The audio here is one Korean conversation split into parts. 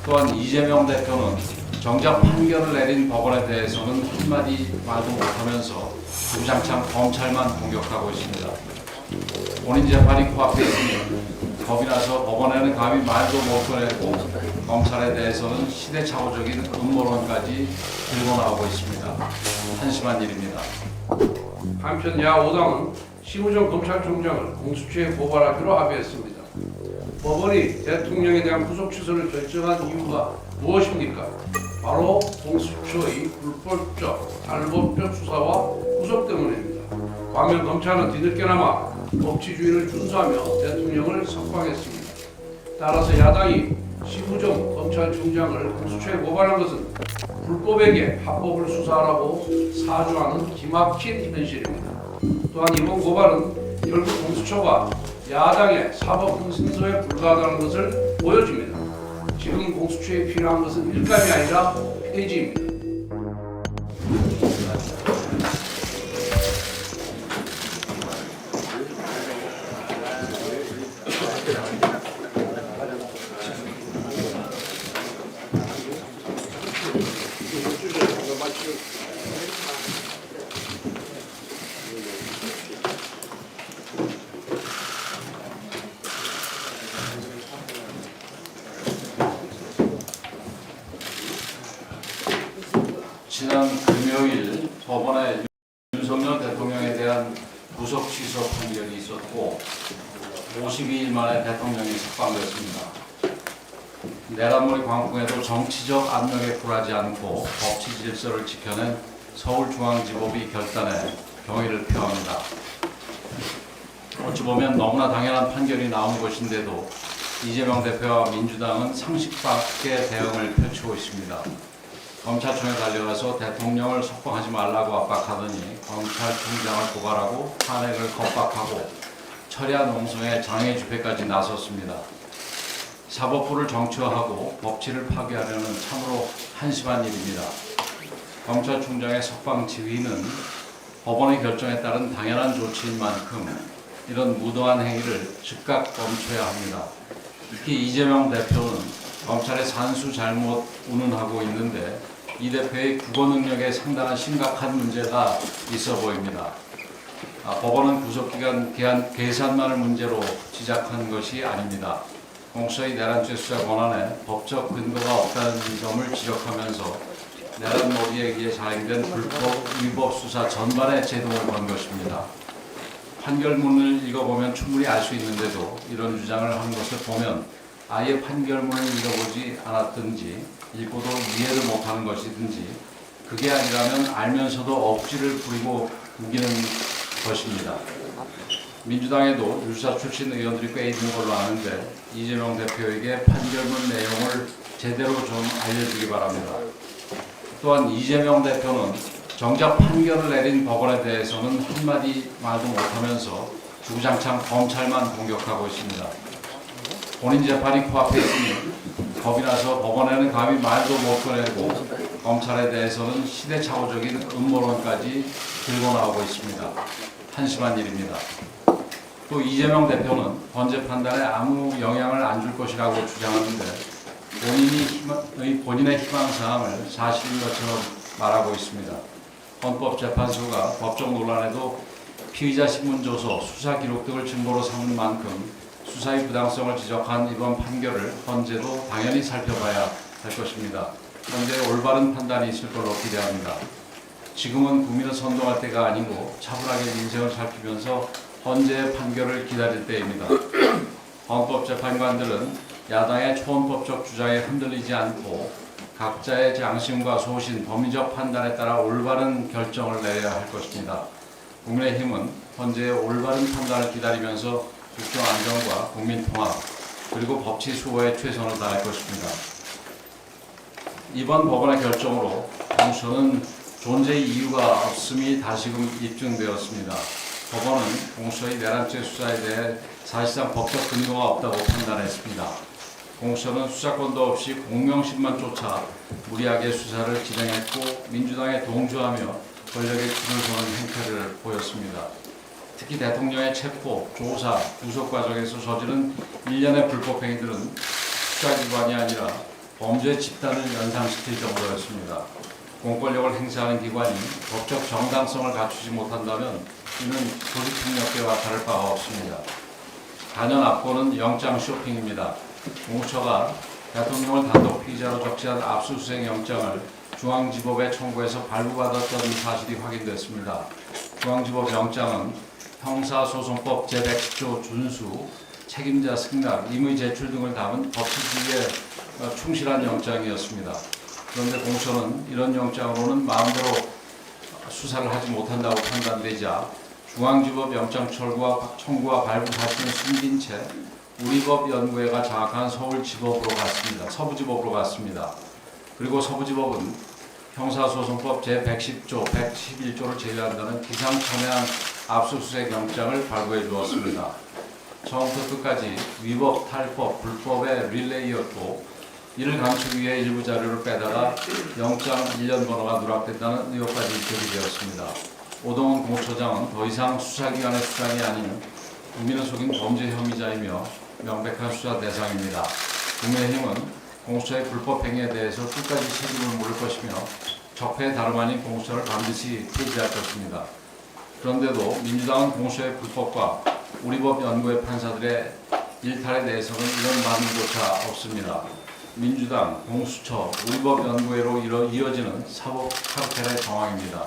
또한 이재명 대표는 정작 판결을 내린 법원에 대해서는 한마디 말도 못하면서 주장창 검찰만 공격하고 있습니다. 본인 재판이 코앞에 있으니 겁이 나서 법원에는 감히 말도 못 꺼내고 검찰에 대해서는 시대착오적인 음모론까지 들고 나오고 있습니다. 한심한 일입니다. 한편 야5당은 심우정 검찰총장을 공수처에 고발하기로 합의했습니다. 법원이 대통령에 대한 구속 취소를 결정한 이유가 무엇입니까? 바로 공수처의 불법적, 탈법적 수사와 구속 때문입니다. 반면 검찰은 뒤늦게나마 법치주의를 준수하며 대통령을 석방했습니다. 따라서 야당이 심우정 검찰총장을 공수처에 고발한 것은 불법에게 합법을 수사하라고 사주하는 기막힌 현실입니다. 또한 이번 고발은 결국 공수처가 야당의 사법 흥신소에 불과하다는 것을 보여줍니다. 지금 공수처에 필요한 것은 일감이 아니라 폐지입니다. 지난 금요일 법원에 윤석열 대통령에 대한 구속 취소 판결이 있었고 52일 만에 대통령이 석방됐습니다. 내란몰이 광풍에도 정치적 압력에 굴하지 않고 법치 질서를 지켜낸 서울중앙지법이 결단에 경의를 표합니다. 어찌 보면 너무나 당연한 판결이 나온 것인데도 이재명 대표와 민주당은 상식 밖의 대응을 펼치고 있습니다. 검찰청에 달려가서 대통령을 석방하지 말라고 압박하더니 검찰총장을 고발하고 탄핵을 겁박하고 철야 농성의 장애 집회까지 나섰습니다. 사법부를 정치화하고 법치를 파괴하려는 참으로 한심한 일입니다. 검찰총장의 석방 지휘는 법원의 결정에 따른 당연한 조치인 만큼 이런 무도한 행위를 즉각 멈춰야 합니다. 특히 이재명 대표는 검찰의 산수 잘못 운운하고 있는데 이 대표의 국어 능력에 상당한 심각한 문제가 있어 보입니다. 법원은 구속기간 계산만을 문제로 지적한 것이 아닙니다. 공수처의 내란죄 수사 권한에 법적 근거가 없다는 점을 지적하면서 내란몰이에 의해 자행된 불법 위법 수사 전반에 제동을 건 것입니다. 판결문을 읽어보면 충분히 알 수 있는데도 이런 주장을 한 것을 보면 아예 판결문을 읽어보지 않았든지 읽고도 이해를 못하는 것이든지 그게 아니라면 알면서도 억지를 부리고 우기는 것입니다. 민주당에도 유사 출신 의원들이 꽤 있는 걸로 아는데 이재명 대표에게 판결문 내용을 제대로 좀 알려주기 바랍니다. 또한 이재명 대표는 정작 판결을 내린 법원에 대해서는 한마디 말도 못하면서 주구장창 검찰만 공격하고 있습니다. 본인 재판이 코앞에 있으니 겁이 나서 법원에는 감히 말도 못 꺼내고 검찰에 대해서는 시대착오적인 음모론까지 들고 나오고 있습니다. 한심한 일입니다. 또 이재명 대표는 헌재 판단에 아무 영향을 안 줄 것이라고 주장하는데 본인의 희망사항을 사실인 것처럼 말하고 있습니다. 헌법재판소가 법적 논란에도 피의자 신문조서, 수사 기록 등을 증거로 삼는 만큼 수사의 부당성을 지적한 이번 판결을 헌재도 당연히 살펴봐야 할 것입니다. 헌재의 올바른 판단이 있을 걸로 기대합니다. 지금은 국민을 선동할 때가 아니고 차분하게 민생을 살피면서 헌재의 판결을 기다릴 때입니다. 헌법재판관들은 야당의 초헌법적 주장에 흔들리지 않고 각자의 양심과 소신, 법리적 판단에 따라 올바른 결정을 내려야 할 것입니다. 국민의힘은 헌재의 올바른 판단을 기다리면서 국정 안정과 국민 통합 그리고 법치 수호에 최선을 다할 것입니다. 이번 법원의 결정으로 공수처는 존재 이유가 없음이 다시금 입증되었습니다. 법원은 공수처의 내란죄 수사에 대해 사실상 법적 근거가 없다고 판단했습니다. 공수처는 수사권도 없이 공명심만 쫓아 무리하게 수사를 진행했고 민주당에 동조하며 권력에 줄을 서는 행태를 보였습니다. 특히 대통령의 체포, 조사, 구속 과정에서 저지른 일련의 불법 행위들은 수사기관이 아니라 범죄 집단을 연상시킬 정도였습니다. 공권력을 행사하는 기관이 법적 정당성을 갖추지 못한다면 이는 조직폭력배와 다를 바가 없습니다. 단연 앞권은 영장 쇼핑입니다. 공수처가 대통령을 단독 피의자로 적시한 압수수색 영장을 중앙지법에 청구해서 발부받았던 사실이 확인됐습니다. 중앙지법 영장은 형사소송법 제110조 준수, 책임자 승낙, 임의 제출 등을 담은 법치주의에 충실한 영장이었습니다. 그런데 공수처는 이런 영장으로는 마음대로 수사를 하지 못한다고 판단되자 중앙지법 영장 청구와 발부 사실은 숨긴 채 우리법 연구회가 장악한 서부지법으로 갔습니다. 그리고 서부지법은 형사소송법 제110조, 111조를 제외한다는 기상천외한 압수수색 영장을 발부해 주었습니다. 처음부터 끝까지 위법, 탈법, 불법의 릴레이였고 이를 감추기 위해 일부 자료를 빼다가 영장 1년 번호가 누락됐다는 의혹까지 제기되었습니다. 오동훈 공수처장은 더 이상 수사기관의 수장이 아닌 국민을 속인 범죄 혐의자이며 명백한 수사 대상입니다. 국민의힘은 공수처의 불법 행위에 대해서 끝까지 책임을 물을 것이며 적폐 다름 아닌 공수처를 반드시 폐지할 것입니다. 그런데도 민주당은 공수처의 불법과 우리법 연구회 판사들의 일탈에 대해서는 이런 반응조차 없습니다. 민주당, 공수처, 우리법 연구회로 이어지는 사법 카르텔의 정황입니다.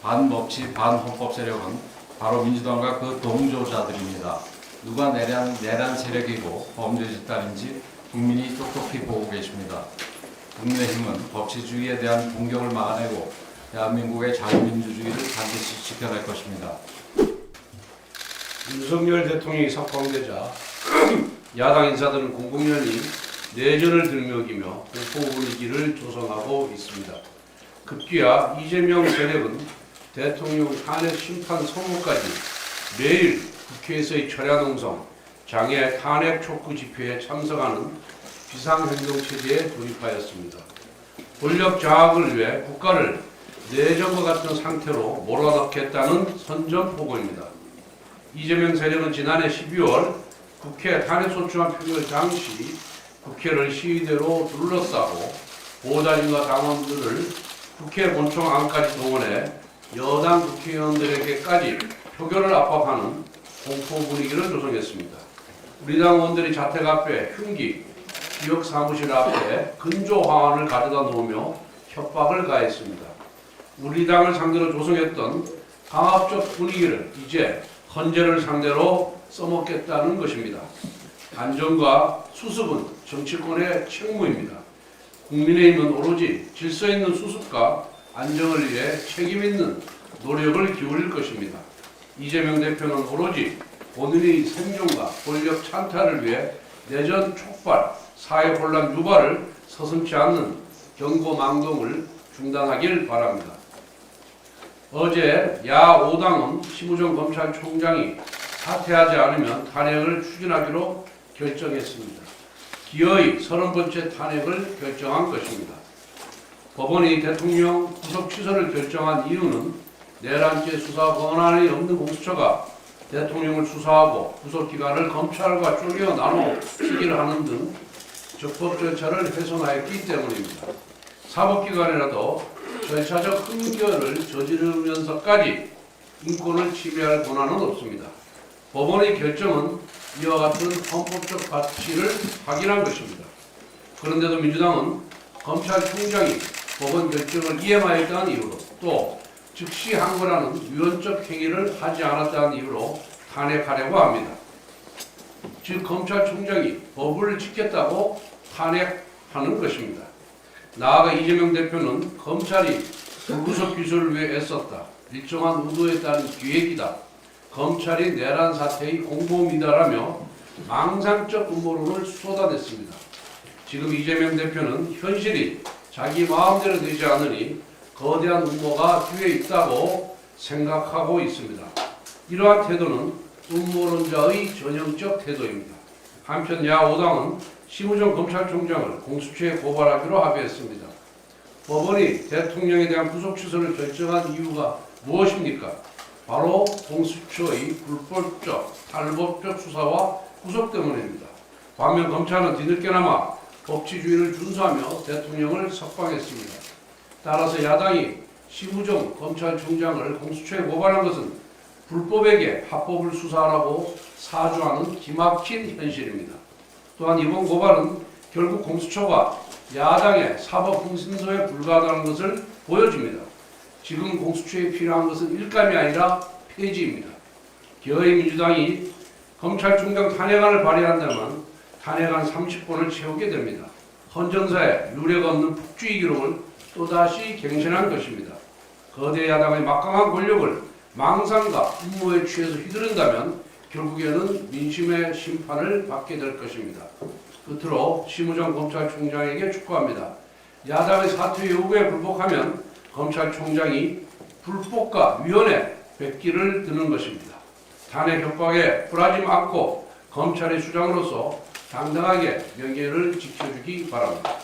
반법치, 반헌법 세력은 바로 민주당과 그 동조자들입니다. 누가 내란 세력이고 범죄 집단인지 국민이 똑똑히 보고 계십니다. 국민의힘은 법치주의에 대한 공격을 막아내고 대한민국의 자유민주주의를 반드시 지켜낼 것입니다. 윤석열 대통령이 석방되자 야당 인사들은 공공연히 내전을 들먹이며 공포 분위기를 조성하고 있습니다. 급기야 이재명 세력은 대통령 탄핵 심판 선고까지 매일 국회에서의 철야농성, 장애 탄핵 촉구 집회에 참석하는 비상행동체제에 돌입하였습니다. 권력 장악을 위해 국가를 내전과 같은 상태로 몰아넣겠다는 선전포고입니다. 이재명 세력은 지난해 12월 국회 탄핵소추안 표결 당시 국회를 시위대로 둘러싸고 보좌진과 당원들을 국회 본청 안까지 동원해 여당 국회의원들에게까지 표결을 압박하는 공포 분위기를 조성했습니다. 우리 당 의원들이 자택 앞에 흉기, 지역 사무실 앞에 근조 화환을 가져다 놓으며 협박을 가했습니다. 우리 당을 상대로 조성했던 강압적 분위기를 이제 헌재를 상대로 써먹겠다는 것입니다. 안전과 수습은 정치권의 책무입니다. 국민의힘은 오로지 질서 있는 수습과 안정을 위해 책임 있는 노력을 기울일 것입니다. 이재명 대표는 오로지 본인의 생존과 권력 찬탈을 위해 내전 촉발, 사회 혼란 유발을 서슴지 않는 경고망동을 중단하길 바랍니다. 어제 야 5당은 심우정 검찰총장이 사퇴하지 않으면 탄핵을 추진하기로 결정했습니다. 기어이 30번째 탄핵을 결정한 것입니다. 법원이 대통령 구속 취소를 결정한 이유는 내란죄 수사 권한이 없는 공수처가 대통령을 수사하고 구속기관을 검찰과 쪼개 나눠 시기를 하는 등 적법 절차를 훼손하였기 때문입니다. 사법기관이라도 절차적 흠결을 저지르면서까지 인권을 침해할 권한은 없습니다. 법원의 결정은 이와 같은 헌법적 가치를 확인한 것입니다. 그런데도 민주당은 검찰총장이 법원 결정을 이행하였다는 이유로 또 즉시 항고라는 유언적 행위를 하지 않았다는 이유로 탄핵하려고 합니다. 즉 검찰총장이 법을 지켰다고 탄핵하는 것입니다. 나아가 이재명 대표는 검찰이 불구속 기소를 위해 애썼다. 일정한 의도에 따른 기획이다. 검찰이 내란 사태의 공범이다라며 망상적 음모론을 쏟아냈습니다. 지금 이재명 대표는 현실이 자기 마음대로 되지 않으니 거대한 음모가 뒤에 있다고 생각하고 있습니다. 이러한 태도는 음모론자의 전형적 태도입니다. 한편 야 5당은 심우정 검찰총장을 공수처에 고발하기로 합의했습니다. 법원이 대통령에 대한 구속 취소를 결정한 이유가 무엇입니까? 바로 공수처의 불법적, 탈법적 수사와 구속 때문입니다. 반면 검찰은 뒤늦게나마 법치주의를 준수하며 대통령을 석방했습니다. 따라서 야당이 심우정 검찰총장을 공수처에 고발한 것은 불법에게 합법을 수사하라고 사주하는 기막힌 현실입니다. 또한 이번 고발은 결국 공수처가 야당의 사법 흥신소에 불과하다는 것을 보여줍니다. 지금 공수처에 필요한 것은 일감이 아니라 폐지입니다. 기어이 민주당이 검찰총장 탄핵안을 발의한다면 탄핵안 30번을 채우게 됩니다. 헌정사에 유례가 없는 폭주의 기록을 또다시 갱신한 것입니다. 거대 야당의 막강한 권력을 망상과 음모에 취해서 휘두른다면 결국에는 민심의 심판을 받게 될 것입니다. 끝으로 심우정 검찰총장에게 촉구합니다. 야당의 사퇴 요구에 불복하면 검찰총장이 불법과 위헌에 백기를 드는 것입니다. 탄핵 협박에 굴하지 않고 검찰의 수장으로서 당당하게 명예를 지켜주기 바랍니다.